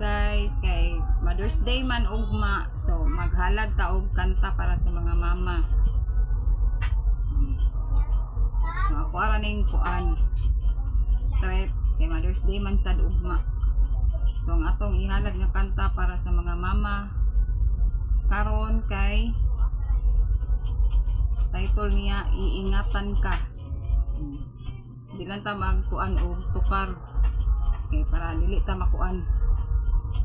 guys, kay Mother's Day man ugma. So maghalad ta og kanta para sa mga mama. So ako ara ning kuan trip kay Mother's Day man sad ugma. So ang atong ihalad nga kanta para sa mga mama karon kay title niya Iingatan Ka. Di lang ta magkuan og tukar kay para dili ta makuan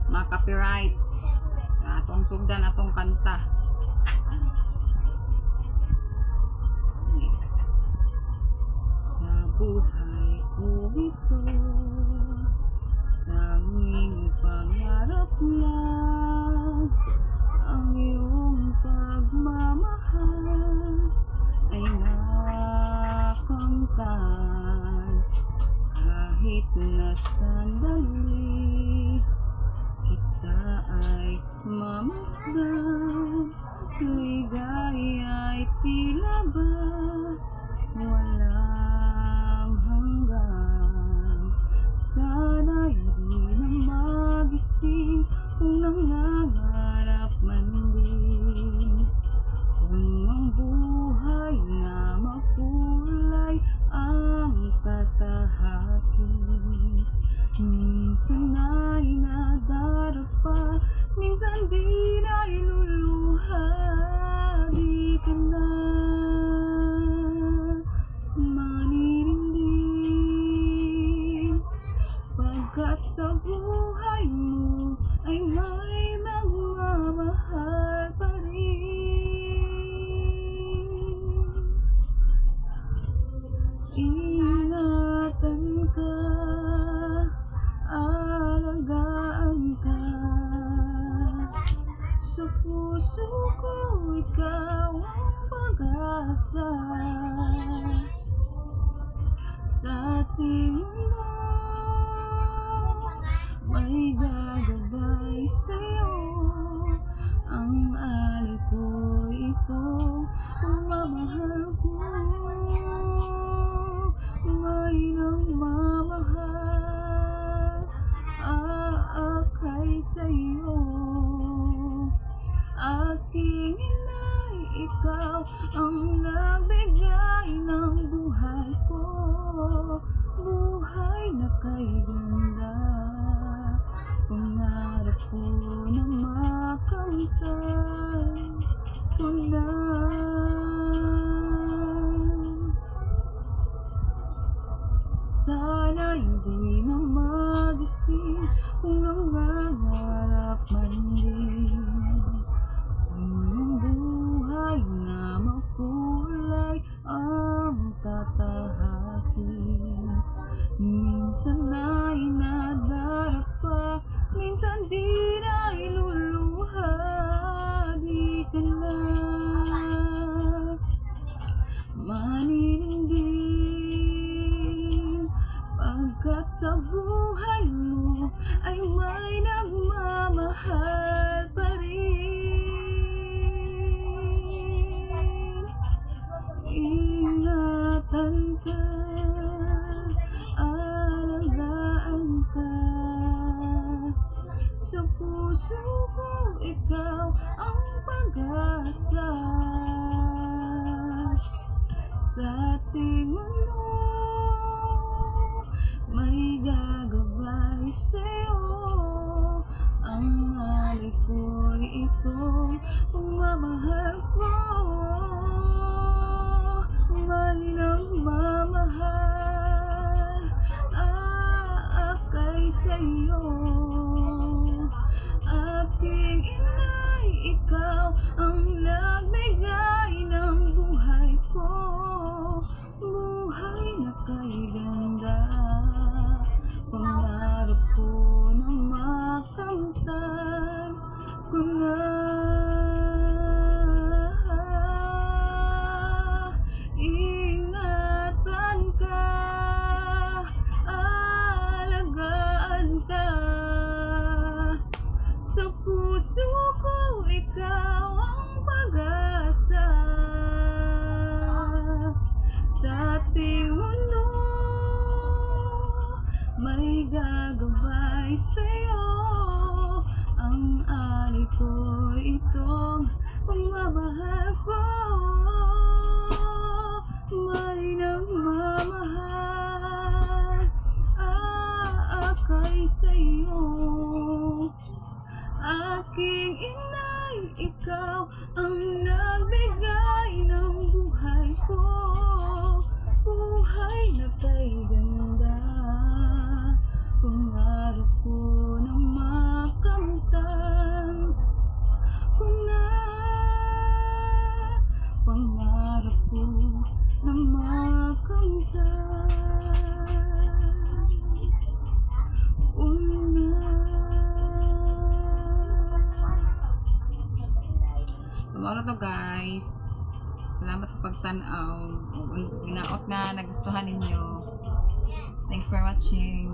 ma-copyright sa atong sugdan atong kanta. Sa buhay ko ito tanging pangarap lang ang iyong pagmamahal ay makamtan kahit na sandali kita ay mamasdan, ligaya ay tila ba walang hanggan. Sana'y di na magising kung nangangarap man din, kung ang buhay na makulay ang tatahakin. Minsan ay nadarapa, minsan di na iluluha. Di ka na maninindig, pagkat sa buhay mo ay may nagmamahal pa rin. Ingatan ka, alagaan ka, sa puso ko ikaw ang pag-asa. Sa ating mundo may gagabay sa'yo, ang alay ko itong pagmamahal ko. May nagmamahal aakay sa'yo, aking inay, ikaw ang nagbigay ng buhay ko, buhay na kay ganda. Pangarap ko na makamtan ko na. Sana hindi na magising kung nangangarap man din, kung ang buhay na makulay ang tatahakin. Minsan ay nadarapa, minsan di na iluluha. Di ka na maninindig, pagkat sa buhay mo ay may nagmamahal pa rin. Ingatan ka, alagaan ka, sa puso ko ikaw ang pag-asa. Sa ating mundo may gagabay sa'yo, ang alay ko'y itong pagmamahal ko. May nagmamahal aakay sa'yo, aking inay, ikaw ang nagbigay ng buhay ko, buhay na kay ganda. Pangarap ko na makamtan ko na. Ingatan ka, alagaan ka, sa puso ko ikaw ang pag-asa. Sa ating mundo may gagabay sa'yo, Ang alay ko itong pagmamahal ko. May nagmamahal aakay sa'yo. Aking inay, ikaw ang nagbigay ng buhay ko. Buhay na kay ganda. Pangarap ko na makamtan ko na. Pangarap ko na makamtan ko na. So, muna to guys. Salamat sa pagtanaw. Ginaot na nagustuhan ninyo. Thanks for watching.